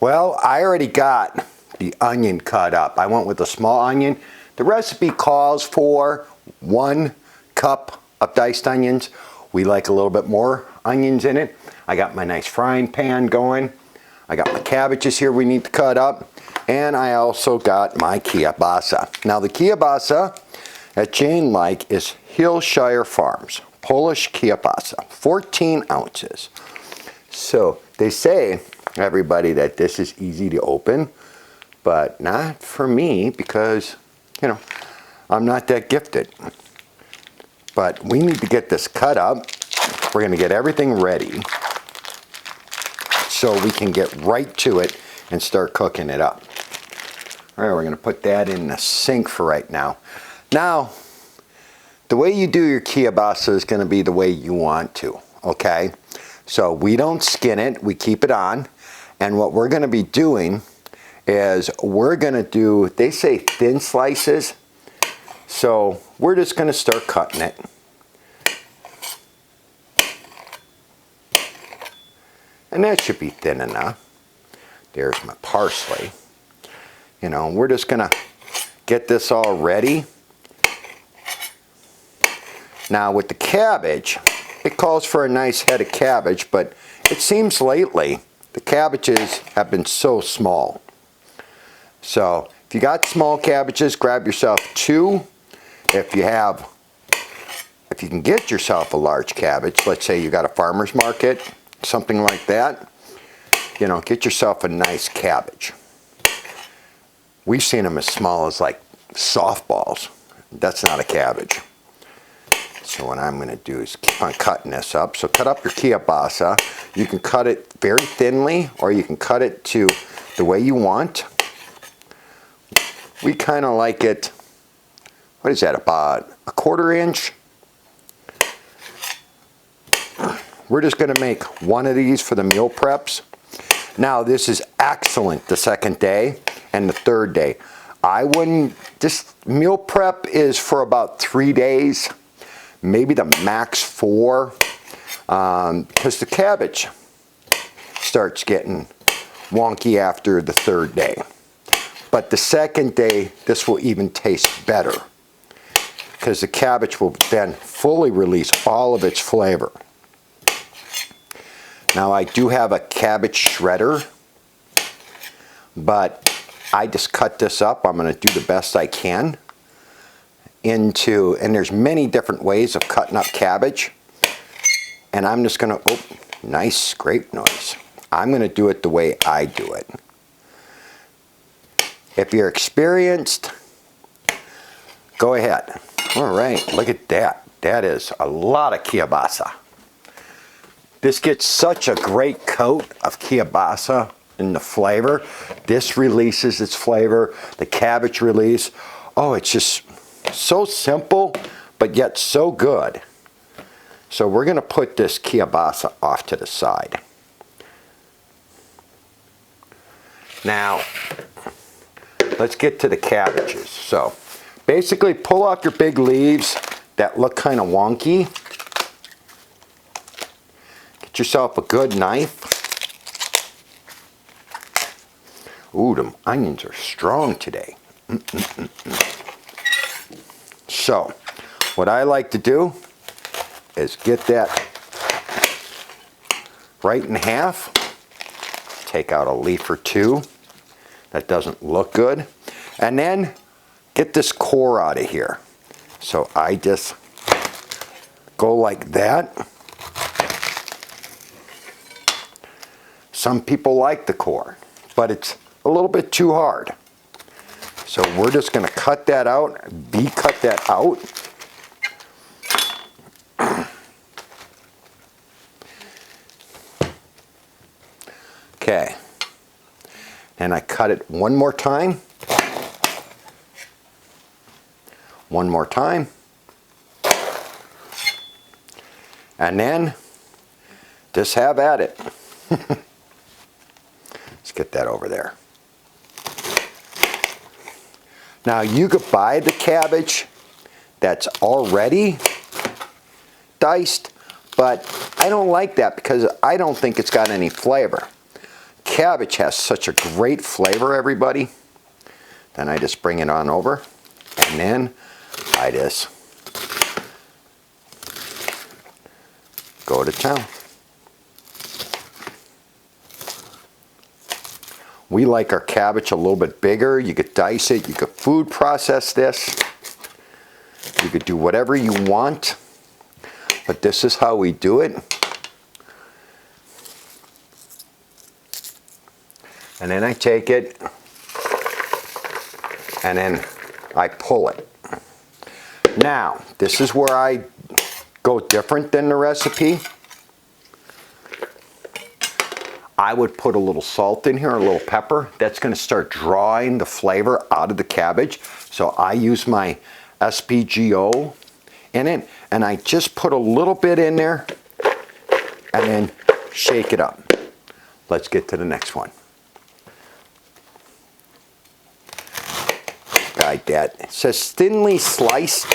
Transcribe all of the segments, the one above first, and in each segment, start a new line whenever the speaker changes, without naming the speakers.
Well, I already got the onion cut up. I went with a small onion. The recipe calls for 1 cup of diced onions. We like a little bit more onions in it. I got my nice frying pan going. I got my cabbages here we need to cut up. And I also got my kielbasa. Now the kielbasa that Jane like is Hillshire Farms, Polish kielbasa, 14 ounces. So they say, everybody, that this is easy to open, but not for me because, you know, I'm not that gifted. But we need to get this cut up. We're going to get everything ready so we can get right to it and start cooking it up. All right, we're going to put that in the sink for right now. Now, the way you do your kielbasa is going to be the way you want to, okay? So we don't skin it, we keep it on. And what we're going to be doing is we're going to do, they say thin slices. So we're just going to start cutting it. And that should be thin enough. There's my parsley. You know, we're just going to get this all ready. Now with the cabbage, it calls for a nice head of cabbage, but it seems lately the cabbages have been so small. So if you got small cabbages, grab yourself 2. If you can get yourself a large cabbage, let's say you got a farmer's market, something like that, you know, get yourself a nice cabbage. We've seen them as small as like softballs. That's not a cabbage. So what I'm going to do is keep on cutting this up. So cut up your kielbasa. You can cut it very thinly or you can cut it to the way you want. We kind of like it, what is that, about a 1/4 inch? We're just going to make 1 of these for the meal preps. Now this is excellent the 2nd day and the 3rd day. I wouldn't, this meal prep is for about 3 days, maybe the max 4, because the cabbage starts getting wonky after the 3rd day. But the 2nd day, this will even taste better because the cabbage will then fully release all of its flavor. Now I do have a cabbage shredder, but I just cut this up. I'm going to do the best I can into, and there's many different ways of cutting up cabbage. And I'm just going to, oh, nice scrape noise. I'm going to do it the way I do it. If you're experienced, go ahead. All right, look at that. That is a lot of kielbasa. This gets such a great coat of kielbasa in the flavor. This releases its flavor. The cabbage release. Oh, it's just so simple, but yet so good. So we're going to put this kielbasa off to the side. Now, let's get to the cabbages. So basically pull off your big leaves that look kind of wonky. Get yourself a good knife. Ooh, the onions are strong today. So what I like to do is get that right in half. Take out a leaf or 2. That doesn't look good. And then get this core out of here. So I just go like that. Some people like the core, but it's a little bit too hard. So we're just going to cut that out, cut that out. Okay. And I cut it one more time. One more time. And then just have at it. Let's get that over there. Now you could buy the cabbage that's already diced, but I don't like that because I don't think it's got any flavor. cabbage has such a great flavor, everybody. Then I just bring it on over, and then I just go to town. We like our cabbage a little bit bigger. You could dice it, you could food process this. You could do whatever you want, but this is how we do it. And then I take it, and then I pull it. Now, this is where I go different than the recipe. I would put a little salt in here, a little pepper. That's going to start drawing the flavor out of the cabbage. So I use my SPGO in it, and I just put a little bit in there and then shake it up. Let's get to the next one. Like that. It says thinly sliced.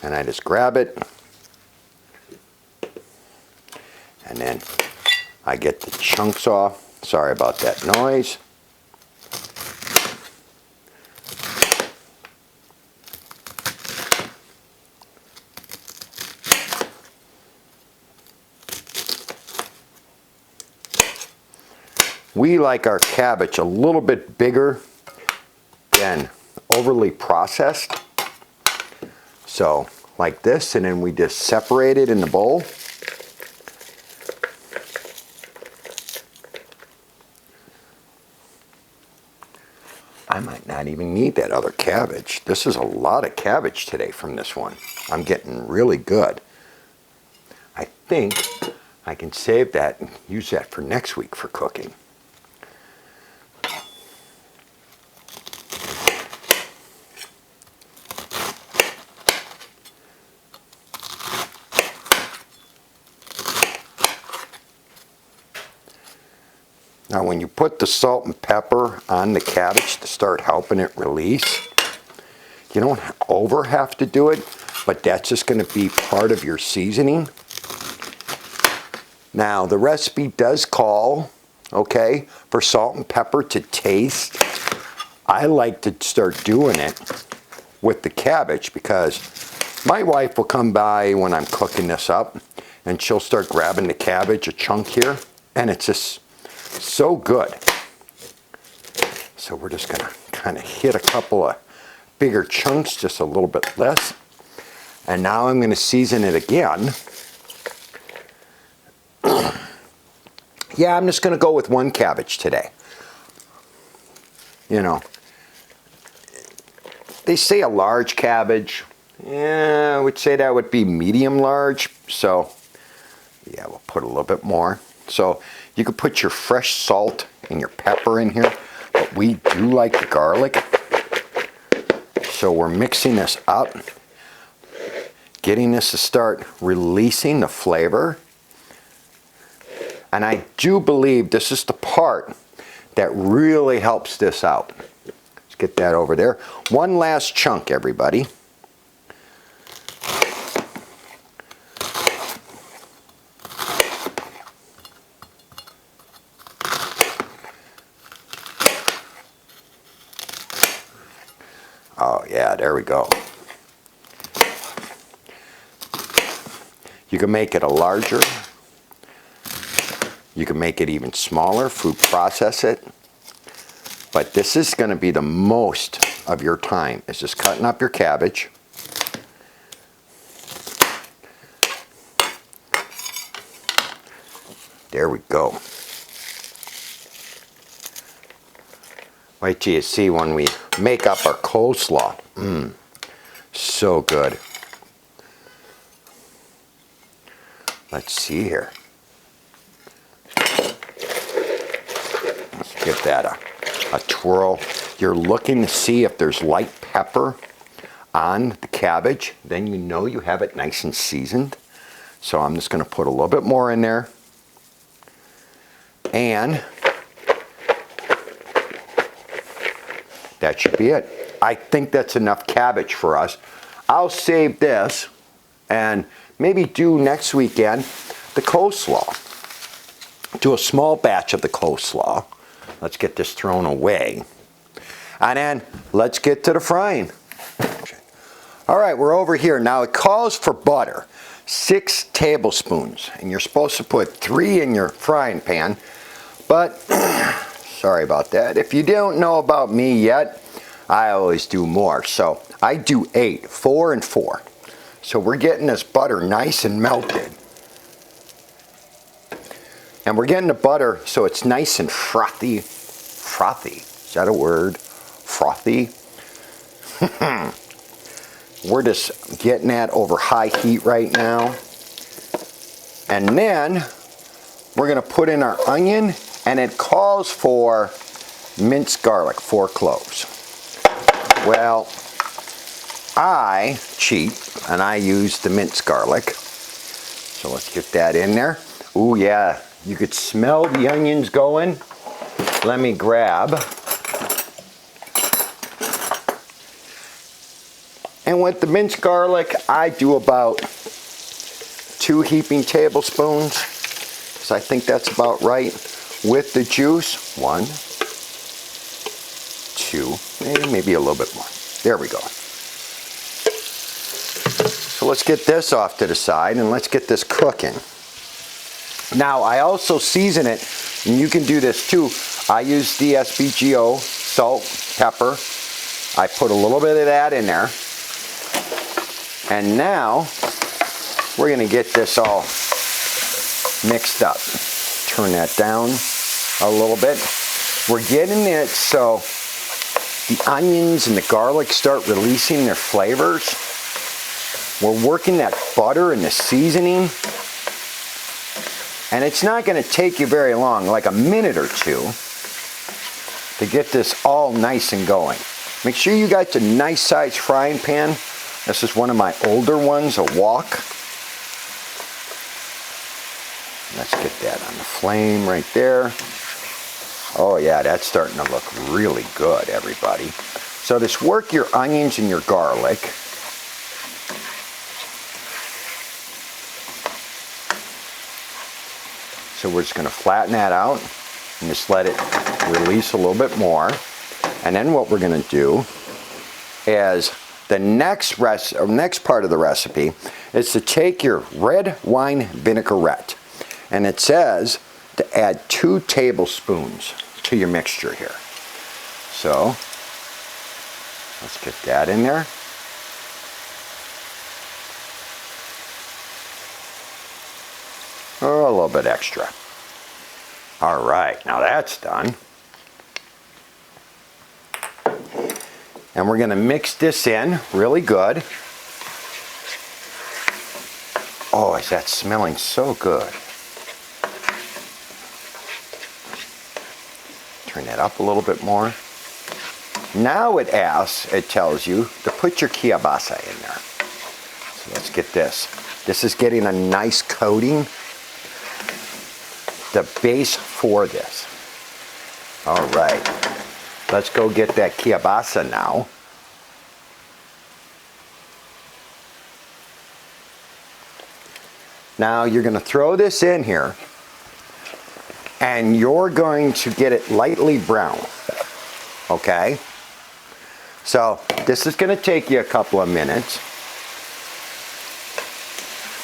And I just grab it, and then I get the chunks off. Sorry about that noise. We like our cabbage a little bit bigger than overly processed. So like this, and then we just separate it in the bowl. I might not even need that other cabbage. This is a lot of cabbage today from this one. I'm getting really good. I think I can save that and use that for next week for cooking. Now when you put the salt and pepper on the cabbage to start helping it release, you don't have to do it, but that's just going to be part of your seasoning. Now the recipe does call, okay, for salt and pepper to taste. I like to start doing it with the cabbage because my wife will come by when I'm cooking this up and she'll start grabbing the cabbage, a chunk here, and it's just so good. So we're just going to kind of hit a couple of bigger chunks, just a little bit less. And now I'm going to season it again. Yeah, I'm just going to go with one cabbage today. You know, they say a large cabbage. Yeah, I would say that would be medium large. So yeah, we'll put a little bit more. So you could put your fresh salt and your pepper in here, but we do like the garlic. So we're mixing this up, getting this to start releasing the flavor. And I do believe this is the part that really helps this out. Let's get that over there. One last chunk, everybody. Oh yeah, there we go. You can make it a larger. You can make it even smaller, food process it. But this is going to be the most of your time, is just cutting up your cabbage. There we go. Wait till you see when we make up our coleslaw. So good. Let's see here. Let's give that a twirl. You're looking to see if there's light pepper on the cabbage. Then you know you have it nice and seasoned. So I'm just going to put a little bit more in there. And that should be it. I think that's enough cabbage for us. I'll save this and maybe do next weekend the coleslaw. Do a small batch of the coleslaw. Let's get this thrown away. And then let's get to the frying. All right, we're over here. Now it calls for butter, 6 tablespoons. And you're supposed to put 3 in your frying pan. But, sorry about that. If you don't know about me yet, I always do more. So I do 8, 4 and 4. So we're getting this butter nice and melted. And we're getting the butter so it's nice and frothy. Frothy, is that a word? Frothy. We're just getting that over high heat right now. And then we're going to put in our onion, and it calls for minced garlic, 4 cloves. Well, I cheat and I use the minced garlic. So let's get that in there. Ooh, yeah, you could smell the onions going. Let me grab. And with the minced garlic, I do about 2 heaping tablespoons. So I think that's about right. With the juice, 1, 2, maybe a little bit more. There we go. So let's get this off to the side and let's get this cooking. Now I also season it, and you can do this too. I use DSBGO, salt, pepper. I put a little bit of that in there. And now we're going to get this all mixed up. Turn that down a little bit. We're getting it so the onions and the garlic start releasing their flavors. We're working that butter and the seasoning. And it's not going to take you very long, like a minute or 2, to get this all nice and going. Make sure you got the nice size frying pan. This is one of my older ones, a wok. Let's get that on the flame right there. Oh yeah, that's starting to look really good, everybody. So just work your onions and your garlic. So we're just going to flatten that out and just let it release a little bit more. And then what we're going to do is the next part of the recipe is to take your red wine vinaigrette, and it says to add 2 tablespoons to your mixture here. So let's get that in there. Oh, a little bit extra. All right, now that's done. And we're going to mix this in really good. Oh, is that smelling so good. Turn that up a little bit more. Now it tells you to put your kielbasa in there. So let's get this. This is getting a nice coating. The base for this. All right. Let's go get that kielbasa now. Now you're going to throw this in here, and you're going to get it lightly brown. Okay? So this is going to take you a couple of minutes.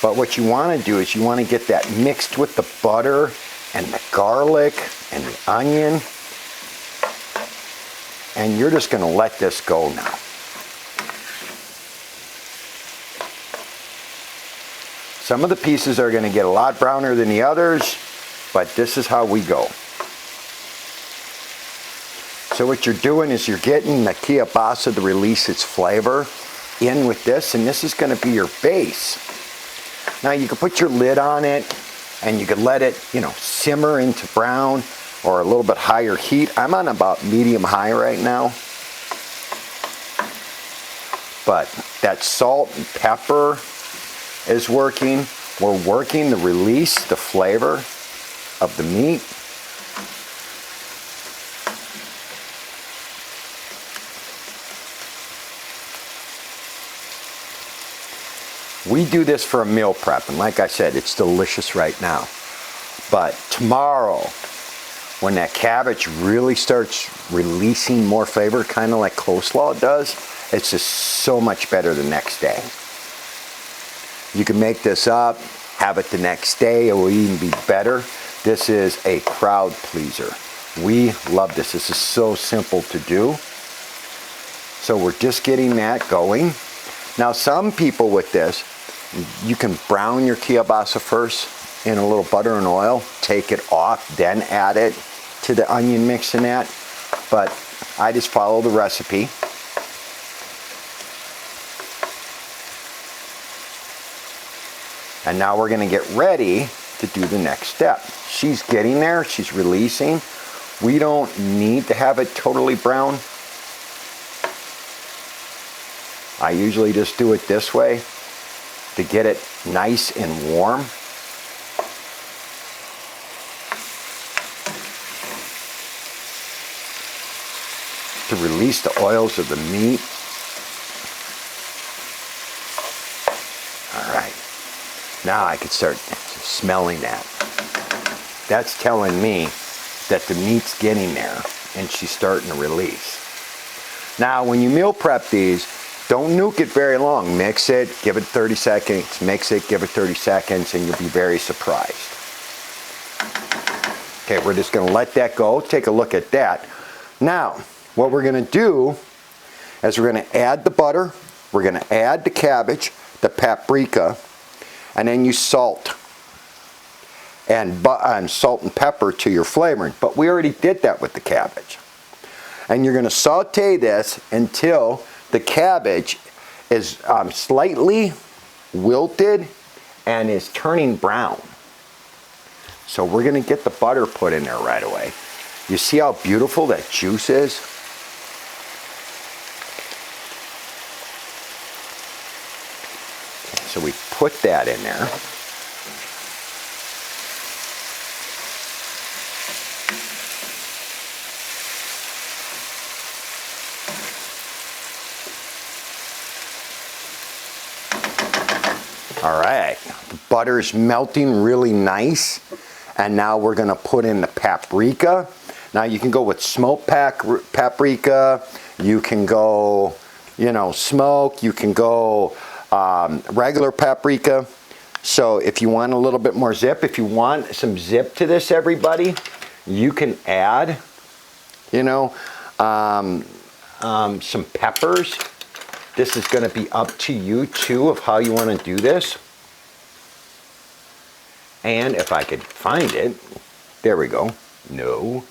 But what you want to do is you want to get that mixed with the butter and the garlic and the onion. And you're just going to let this go now. Some of the pieces are going to get a lot browner than the others, but this is how we go. So what you're doing is you're getting the kielbasa to release its flavor in with this, and this is going to be your base. Now you can put your lid on it, and you can let it, simmer into brown, or a little bit higher heat. I'm on about medium-high right now. But that salt and pepper is working. We're working to release the flavor of the meat. We do this for a meal prep, and like I said, it's delicious right now. But tomorrow, when that cabbage really starts releasing more flavor, kind of like coleslaw does, it's just so much better the next day. You can make this up, have it the next day, it will even be better. This is a crowd pleaser. We love this. This is so simple to do. So we're just getting that going. Now some people with this, you can brown your kielbasa first in a little butter and oil, take it off, then add it to the onion mix and that. But I just follow the recipe. And now we're gonna get ready to do the next step. She's getting there, she's releasing. We don't need to have it totally brown. I usually just do it this way to get it nice and warm. To release the oils of the meat. All right, now I can start smelling that. That's telling me that the meat's getting there and she's starting to release. Now, when you meal prep these, don't nuke it very long. Mix it, give it 30 seconds, mix it, give it 30 seconds, and you'll be very surprised. Okay, we're just gonna let that go. Take a look at that. Now, what we're gonna do is we're gonna add the butter, we're gonna add the cabbage, the paprika, and then you salt. And salt and pepper to your flavoring. But we already did that with the cabbage. And you're gonna saute this until the cabbage is slightly wilted and is turning brown. So we're gonna get the butter put in there right away. You see how beautiful that juice is? So we put that in there. All right, the butter's melting really nice. And now we're gonna put in the paprika. Now you can go with smoked paprika, you can go, smoke, you can go regular paprika. So if you want a little bit more zip, if you want some zip to this, everybody, you can add, some peppers. This is gonna be up to you too of how you wanna do this. And if I could find it, there we go. No.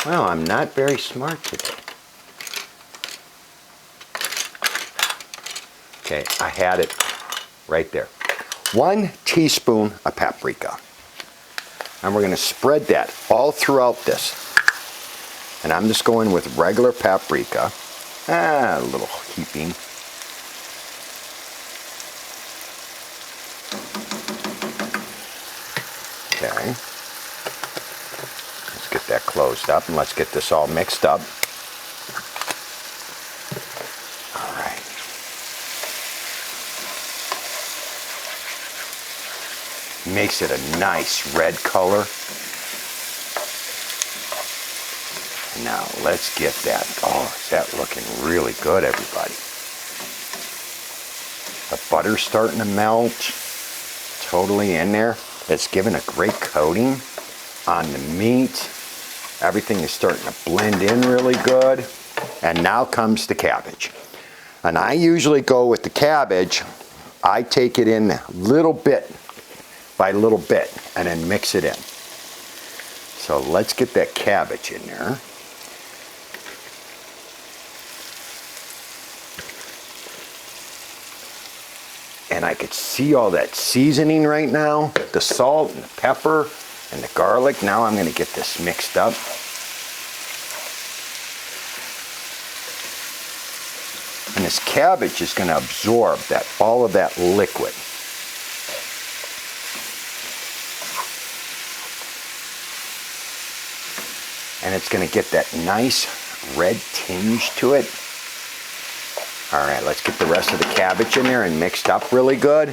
Well, I'm not very smart today. Okay, I had it right there. 1 teaspoon of paprika. And we're gonna spread that all throughout this. And I'm just going with regular paprika. A little heaping. Okay. Let's get that closed up and let's get this all mixed up. All right. Makes it a nice red color. Now let's get that. Oh, is that looking really good, everybody? The butter's starting to melt. Totally in there. It's giving a great coating on the meat. Everything is starting to blend in really good. And now comes the cabbage. And I usually go with the cabbage. I take it in little bit by little bit and then mix it in. So let's get that cabbage in there. And I could see all that seasoning right now, the salt and the pepper and the garlic. Now I'm gonna get this mixed up. And this cabbage is gonna absorb all of that liquid. And it's gonna get that nice red tinge to it. All right, let's get the rest of the cabbage in there and mixed up really good.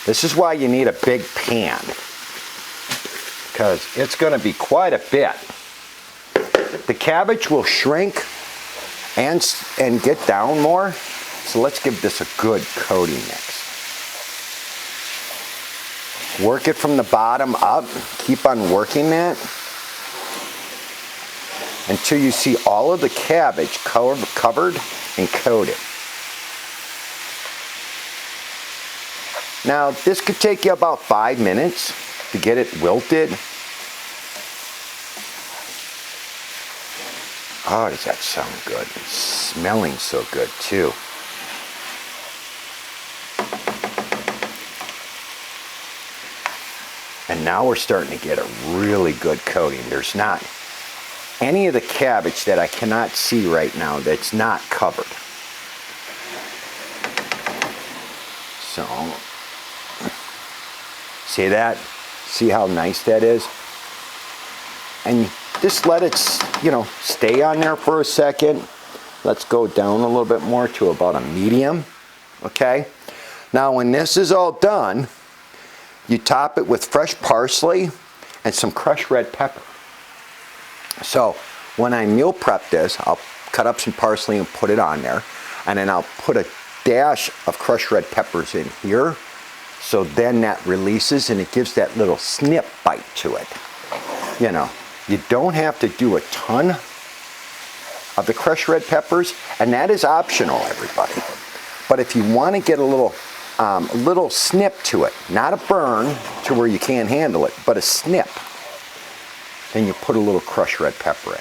This is why you need a big pan, because it's going to be quite a bit. The cabbage will shrink and get down more, so let's give this a good coating mix. Work it from the bottom up. Keep on working that until you see all of the cabbage covered and coated. Now, this could take you about 5 minutes to get it wilted. Oh, does that sound good? It's smelling so good too. And now we're starting to get a really good coating. There's not any of the cabbage that I cannot see right now that's not covered. So, see that? See how nice that is? And just let it, stay on there for a second. Let's go down a little bit more to about a medium, okay? Now when this is all done, you top it with fresh parsley and some crushed red pepper. So when I meal prep this, I'll cut up some parsley and put it on there. And then I'll put a dash of crushed red peppers in here. So then that releases and it gives that little snip bite to it. You don't have to do a ton of the crushed red peppers, and that is optional, everybody. But if you want to get a little snip to it, not a burn to where you can't handle it, but a snip, then you put a little crushed red pepper in.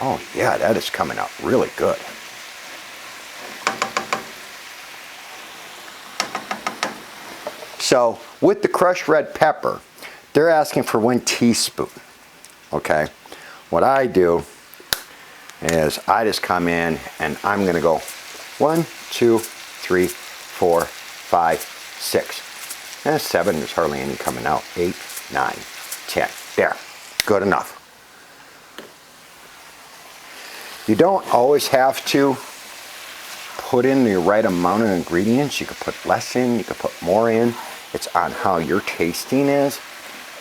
Oh yeah, that is coming out really good. So with the crushed red pepper, they're asking for 1 teaspoon, okay? What I do is I just come in and I'm gonna go 1, 2, 3, 4, 5, 6. And 7, there's hardly any coming out. 8, 9, 10. There, good enough. You don't always have to put in the right amount of ingredients. You could put less in, you could put more in. It's on how your tasting is.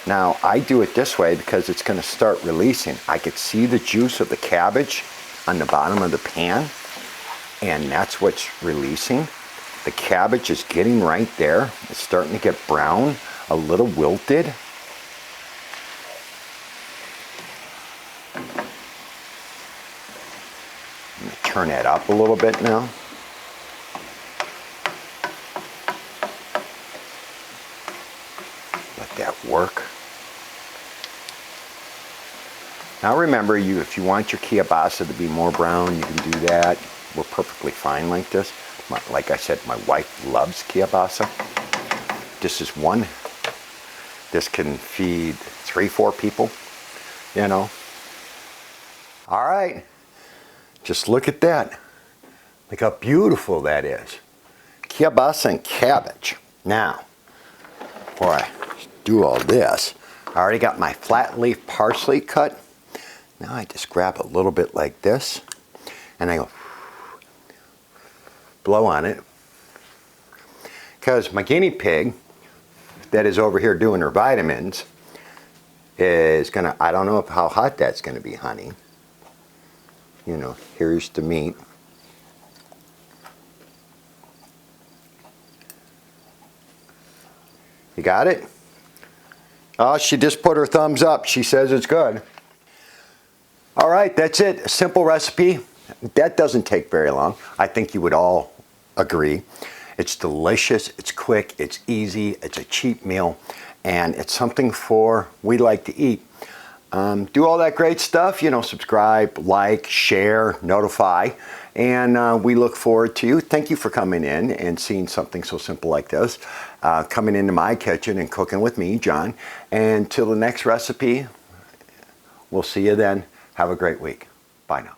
Now, I do it this way because it's going to start releasing. I could see the juice of the cabbage on the bottom of the pan, and that's what's releasing. The cabbage is getting right there. It's starting to get brown, a little wilted. I'm going to turn that up a little bit now. Let that work. Now remember, if you want your kielbasa to be more brown, you can do that. We're perfectly fine like this. Like I said, my wife loves kielbasa. This is one. This can feed 3-4 people, All right, just look at that. Look how beautiful that is. Kielbasa and cabbage. Now, before I do all this, I already got my flat leaf parsley cut. Now I just grab a little bit like this, and I go blow on it. Because my guinea pig that is over here doing her vitamins is gonna, I don't know how hot that's gonna be, honey. Here's the meat. You got it? Oh, she just put her thumbs up. She says it's good. All right, that's it. A simple recipe. That doesn't take very long. I think you would all agree. It's delicious, it's quick, it's easy, it's a cheap meal, and it's something we like to eat. Do all that great stuff, subscribe, like, share, notify, and we look forward to you. Thank you for coming in and seeing something so simple like this, coming into my kitchen and cooking with me, John. And till the next recipe, we'll see you then. Have a great week. Bye now.